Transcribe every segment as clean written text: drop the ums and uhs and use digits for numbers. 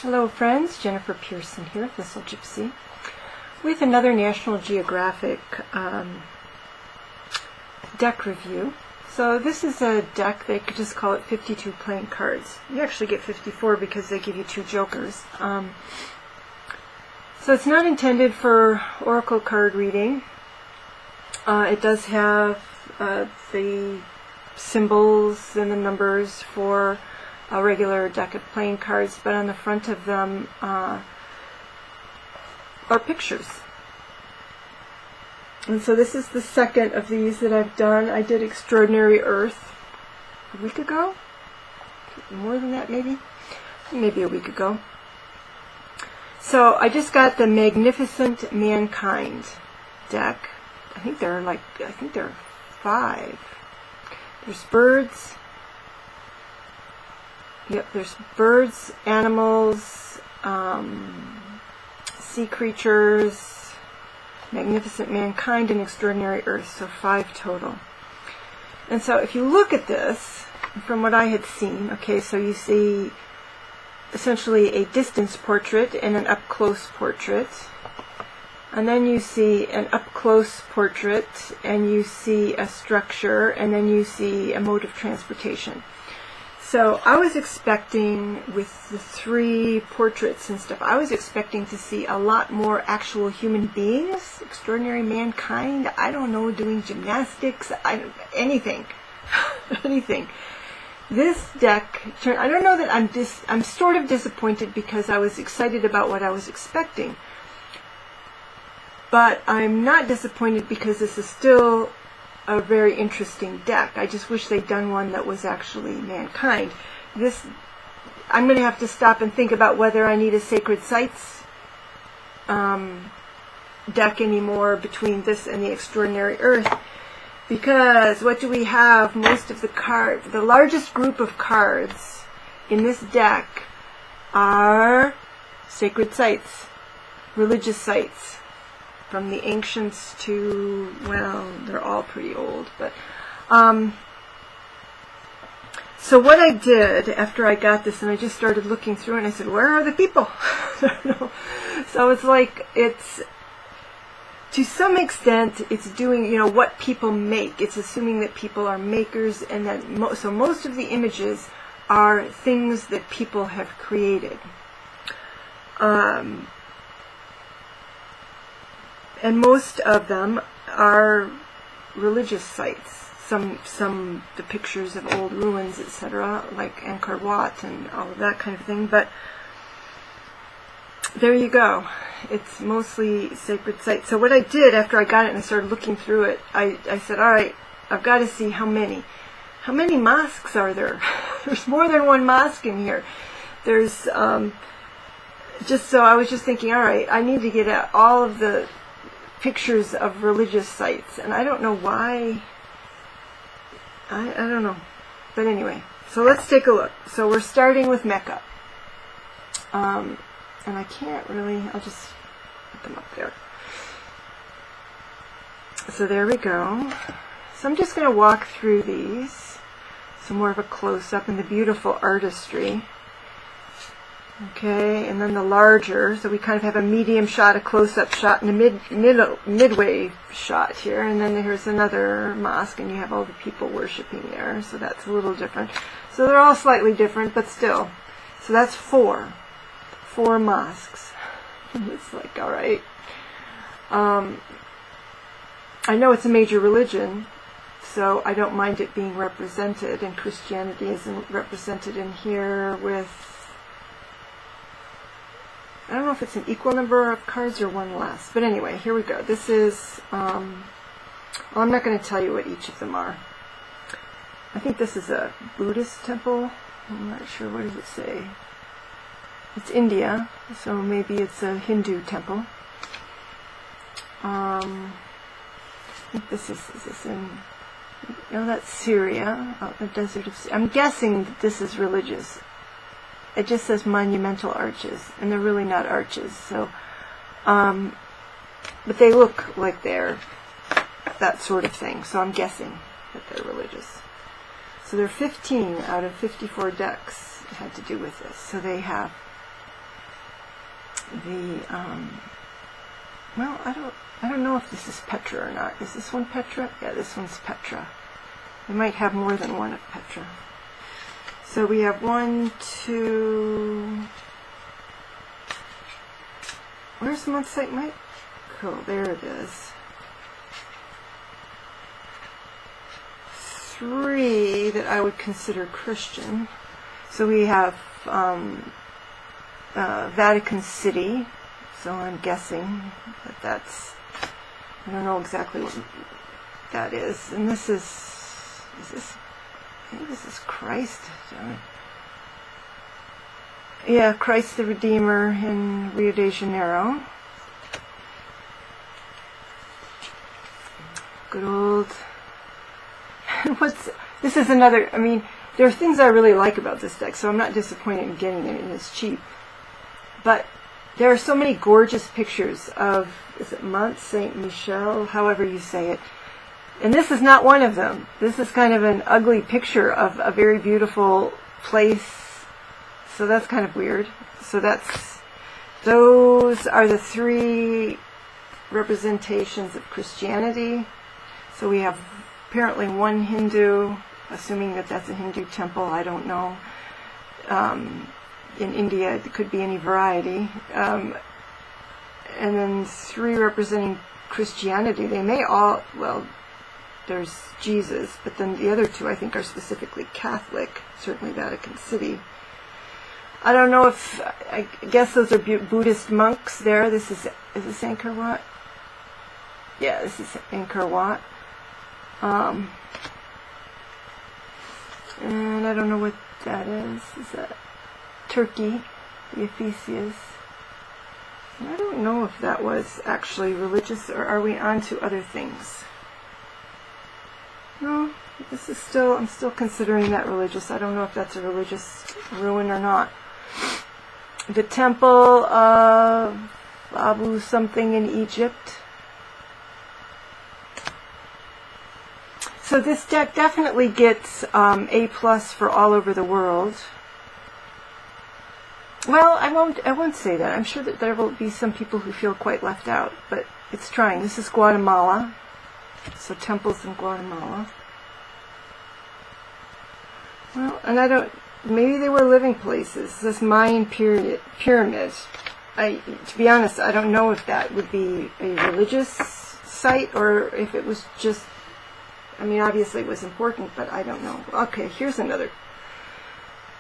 Hello friends, Jennifer Pearson here, Thistle Gypsy, with another National Geographic deck review. So this is a deck, they could just call it 52 playing cards. You actually get 54 because they give you 2 jokers. So it's not intended for oracle card reading. It does have the symbols and the numbers for a regular deck of playing cards, but on the front of them are pictures. And so this is the second of these that I've done. I did Extraordinary Earth a week ago. More than that, maybe a week ago. So I just got the Magnificent Mankind deck. I think there are 5. There's birds. Yep, there's birds, animals, sea creatures, Magnificent Mankind, and Extraordinary Earth, so 5 total. And so if you look at this, from what I had seen, okay, so you see essentially a distance portrait and an up-close portrait. And then you see an up-close portrait, and you see a structure, and then you see a mode of transportation. So I was expecting, with the 3 portraits and stuff, I was expecting to see a lot more actual human beings, extraordinary mankind, I don't know, doing gymnastics, anything. Anything. This deck, I don't know that I'm sort of disappointed because I was excited about what I was expecting. But I'm not disappointed because this is still a very interesting deck. I just wish they'd done one that was actually mankind. I'm going to have to stop and think about whether I need a Sacred Sites deck anymore between this and the Extraordinary Earth, because what do we have? Most of the cards, the largest group of cards in this deck are sacred sites, religious sites. From the ancients to, well, they're all pretty old, but so what I did after I got this, and I just started looking through, and I said, where are the people? So it's like, it's to some extent it's doing, what people make. It's assuming that people are makers, and that so most of the images are things that people have created. And most of them are religious sites. Some the pictures of old ruins, etc., like Angkor Wat and all of that kind of thing. But there you go. It's mostly sacred sites. So what I did after I got it and I started looking through it, I said, all right, I've got to see how many mosques are there. There's more than one mosque in here. There's so I was just thinking, all right, I need to get out all of the pictures of religious sites, and I don't know why. I don't know, but anyway, so let's take a look. So we're starting with Mecca, and I can't really, I'll just put them up there. So there we go. So I'm just going to walk through these, so more of a close-up and the beautiful artistry. Okay, and then the larger, so we kind of have a medium shot, a close-up shot, and a midway shot here, and then here's another mosque, and you have all the people worshiping there, so that's a little different. So they're all slightly different, but still. So that's 4 mosques. It's like, all right. I know it's a major religion, so I don't mind it being represented, and Christianity isn't represented in here with, I don't know if it's an equal number of cards or one less. But anyway, here we go. This is, well, I'm not going to tell you what each of them are. I think this is a Buddhist temple. I'm not sure. What does it say? It's India, so maybe it's a Hindu temple. I think this is this in, that's Syria, out in the desert of Syria. I'm guessing that this is religious. It just says monumental arches, and they're really not arches. So, but they look like they're that sort of thing. So I'm guessing that they're religious. So there are 15 out of 54 decks had to do with this. So they have the well, I don't know if this is Petra or not. Is this one Petra? Yeah, this one's Petra. They might have more than one of Petra. So we have 1, 2. Where's the month site, Mike? Cool, there it is. 3 that I would consider Christian. So we have Vatican City. So I'm guessing that that's, I don't know exactly what that is. And this is this, I think this is Christ. Yeah, Christ the Redeemer in Rio de Janeiro. Good old, this is another, I mean, there are things I really like about this deck, so I'm not disappointed in getting it, and it's cheap. But there are so many gorgeous pictures of, is it Mont Saint Michel, however you say it. And this is not one of them. This is kind of an ugly picture of a very beautiful place. So that's kind of weird. So those are the 3 representations of Christianity. So we have apparently one Hindu, assuming that that's a Hindu temple, I don't know. In India, it could be any variety. And then 3 representing Christianity. They may all, well, there's Jesus, but then the other 2 I think are specifically Catholic, certainly Vatican City. I don't know if, I guess those are Buddhist monks there. Is this Angkor Wat? Yeah, this is Angkor Wat. And I don't know what that is. Is that Turkey, the Ephesus? And I don't know if that was actually religious, or are we on to other things? No, this is still, I'm still considering that religious. I don't know if that's a religious ruin or not. The temple of Abu something in Egypt. So this deck definitely gets A+ for all over the world. Well, I won't say that. I'm sure that there will be some people who feel quite left out, but it's trying. This is Guatemala. So temples in Guatemala. Well, and I don't, maybe they were living places. This Mayan pyramid. To be honest, I don't know if that would be a religious site or if it was just, I mean, obviously it was important, but I don't know. Okay, here's another.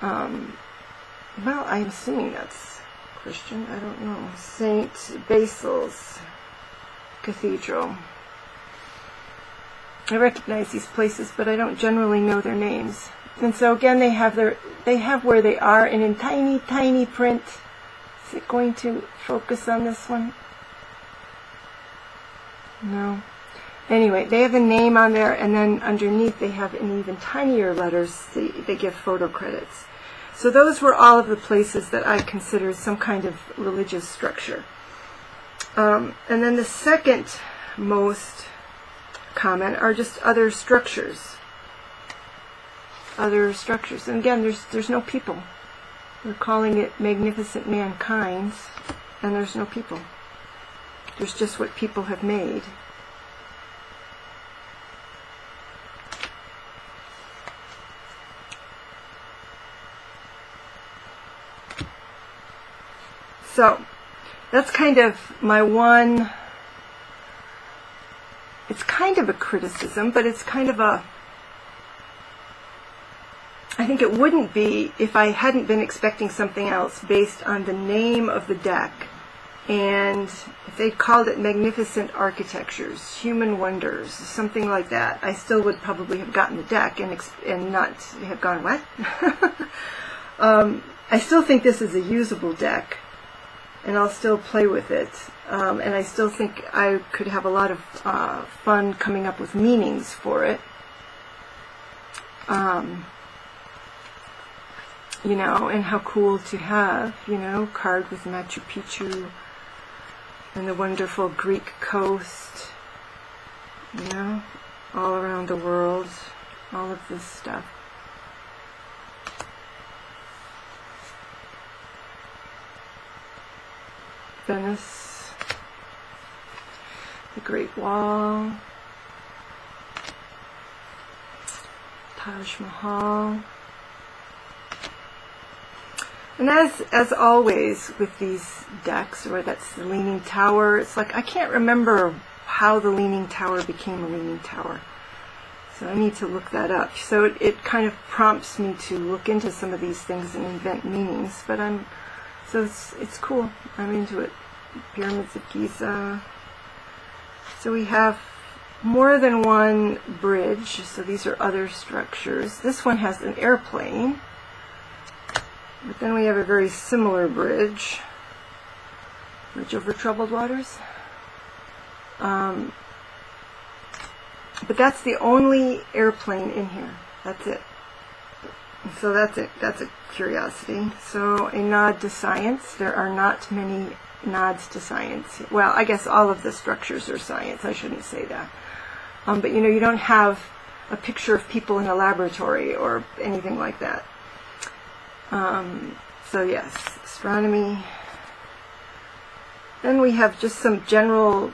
Well, I'm assuming that's Christian. I don't know. St. Basil's Cathedral. I recognize these places, but I don't generally know their names. And so again, they have where they are, and in tiny, tiny print. Is it going to focus on this one? No. Anyway, they have a name on there, and then underneath they have in even tinier letters, they give photo credits. So those were all of the places that I considered some kind of religious structure. And then the second most common are just other structures. Other structures. And again, there's no people. We're calling it magnificent mankind, and there's no people. There's just what people have made. So, that's kind of my one, it's kind of a criticism, but it's kind of a, I think it wouldn't be if I hadn't been expecting something else based on the name of the deck, and if they'd called it Magnificent Architectures, Human Wonders, something like that, I still would probably have gotten the deck and not have gone, what? I still think this is a usable deck, and I'll still play with it, and I still think I could have a lot of fun coming up with meanings for it. You know, and how cool to have, you know, card with Machu Picchu and the wonderful Greek coast, you know, all around the world, all of this stuff. Venice, the Great Wall, Taj Mahal. And as always with these decks, or that's the Leaning Tower, it's like I can't remember how the Leaning Tower became a Leaning Tower. So I need to look that up. So it kind of prompts me to look into some of these things and invent meanings. But it's cool. I'm into it. Pyramids of Giza. So we have more than one bridge. So these are other structures. This one has an airplane. But then we have a very similar bridge. Bridge over troubled waters. But that's the only airplane in here. That's it. So that's it. That's a curiosity. So a nod to science. There are not many nods to science. Well, I guess all of the structures are science. I shouldn't say that. But you know, you don't have a picture of people in a laboratory or anything like that. So yes, astronomy. Then we have just some general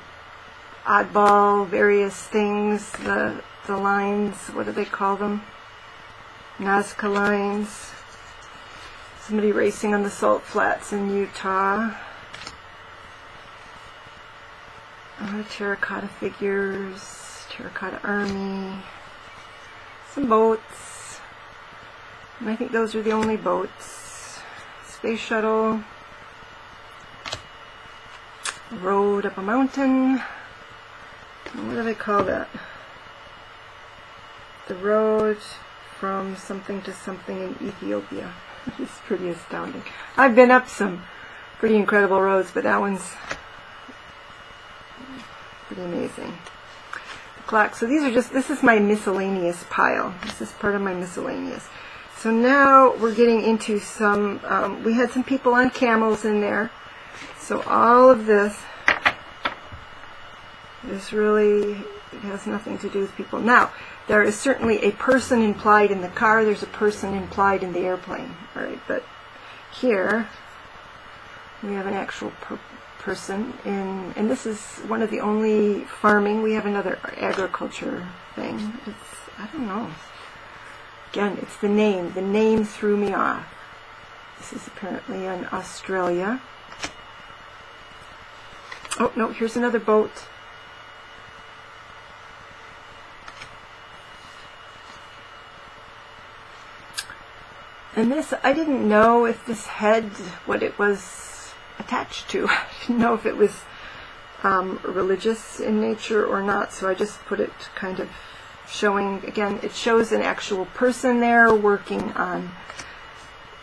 oddball, various things, the lines, what do they call them? Nazca lines. Somebody racing on the salt flats in Utah. Terracotta figures, terracotta army, some boats. And I think those are the only boats. Space shuttle. A road up a mountain. What do they call that? The road from something to something in Ethiopia. It's pretty astounding. I've been up some pretty incredible roads, but that one's pretty amazing. The clock. So these are just, this is my miscellaneous pile. This is part of my miscellaneous. So now we're getting into some, we had some people on camels in there. So all of this really has nothing to do with people. Now, there is certainly a person implied in the car. There's a person implied in the airplane. All right, but here we have an actual person in, and this is one of the only farming. We have another agriculture thing. It's, I don't know. Again, it's the name. The name threw me off. This is apparently in Australia. Oh, no, here's another boat. And this, I didn't know if this head, what it was attached to. I didn't know if it was religious in nature or not, so I just put it kind of showing, again, it shows an actual person there working on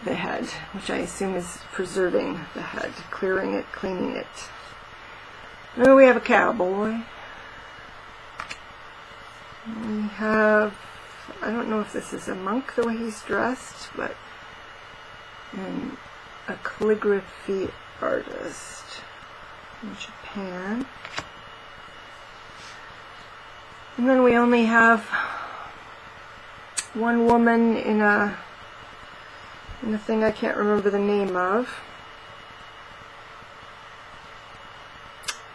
the head, which I assume is preserving the head, clearing it, cleaning it. And then we have a cowboy. We have, I don't know if this is a monk the way he's dressed, but a calligraphy artist in Japan. And then we only have one woman in a thing I can't remember the name of.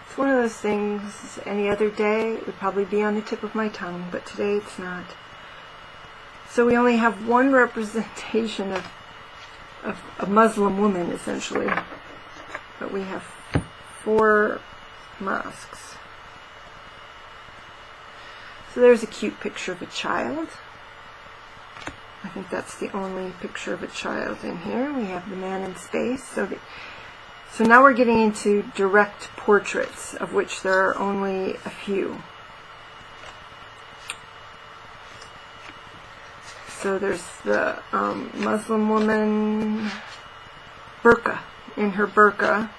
It's one of those things, any other day it would probably be on the tip of my tongue, but today it's not. So we only have one representation of a Muslim woman, essentially. But we have 4 mosques. So there's a cute picture of a child. I think that's the only picture of a child in here. We have the man in space. So now we're getting into direct portraits, of which there are only a few. So there's the Muslim woman, burqa, in her burqa.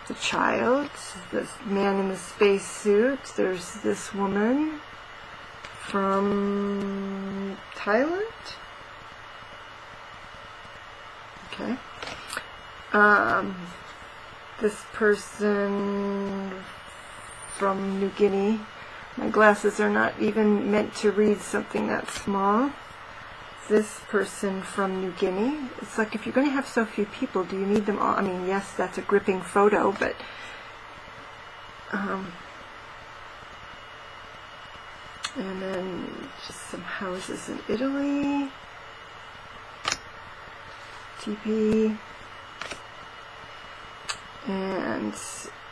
The child, this man in the space suit. There's this woman from Thailand. Okay. This person from New Guinea. My glasses are not even meant to read something that small. this person from New Guinea. It's like, if you're going to have so few people, do you need them all? I mean, yes, that's a gripping photo, but and then just some houses in Italy. TP. And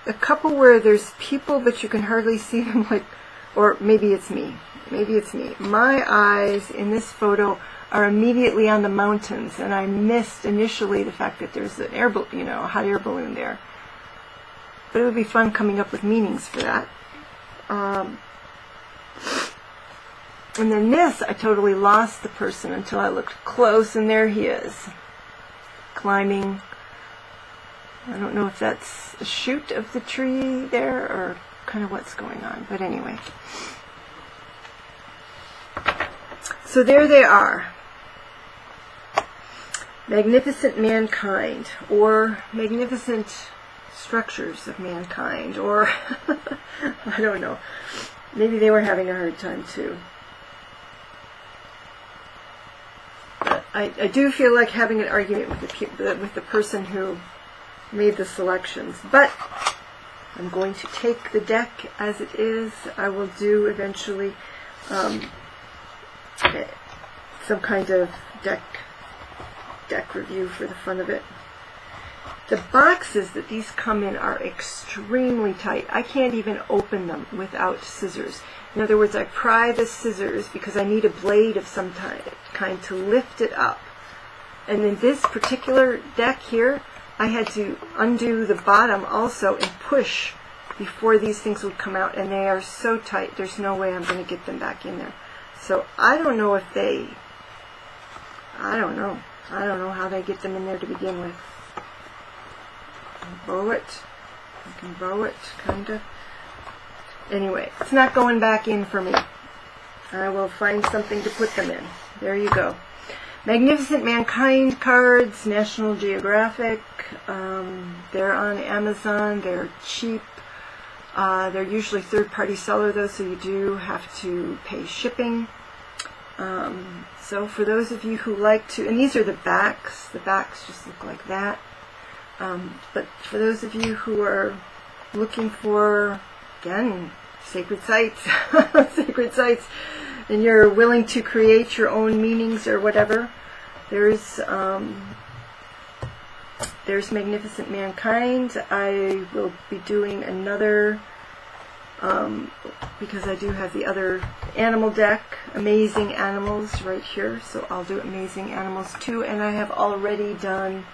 a couple where there's people, but you can hardly see them, like, or maybe it's me. Maybe it's me. My eyes in this photo are immediately on the mountains, and I missed initially the fact that there's an air, a hot air balloon there. But it would be fun coming up with meanings for that. And then this, I totally lost the person until I looked close, and there he is, climbing. I don't know if that's a shoot of the tree there, or kind of what's going on, but anyway. So there they are. Magnificent mankind, or magnificent structures of mankind, or I don't know. Maybe they were having a hard time too. But I do feel like having an argument with the person who made the selections. But I'm going to take the deck as it is. I will do eventually some kind of deck review for the fun of it. The boxes that these come in are extremely tight. I can't even open them without scissors. In other words, I pry the scissors because I need a blade of some kind to lift it up. And in this particular deck here, I had to undo the bottom also and push before these things would come out, and they are so tight, there's no way I'm going to get them back in there. So I don't know if they, I don't know how they get them in there to begin with. Bow it. I can bow it, kind of. Anyway, it's not going back in for me. I will find something to put them in. There you go. Magnificent Mankind cards, National Geographic. They're on Amazon. They're cheap. They're usually third-party seller, though, so you do have to pay shipping. So for those of you who like to, and these are the backs just look like that. But for those of you who are looking for, again, sacred sites, and you're willing to create your own meanings or whatever, there's Magnificent Mankind. I will be doing another, because I do have the other animal deck, Amazing Animals, right here, so I'll do Amazing Animals too, and I have already done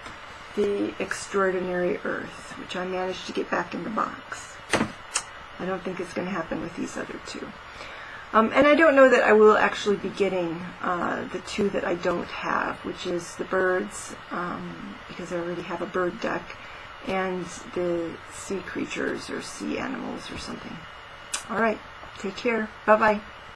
the Extraordinary Earth, which I managed to get back in the box. I don't think it's going to happen with these other two. And I don't know that I will actually be getting the two that I don't have, which is the birds, because I already have a bird deck, and the sea creatures or sea animals or something. All right, take care. Bye-bye.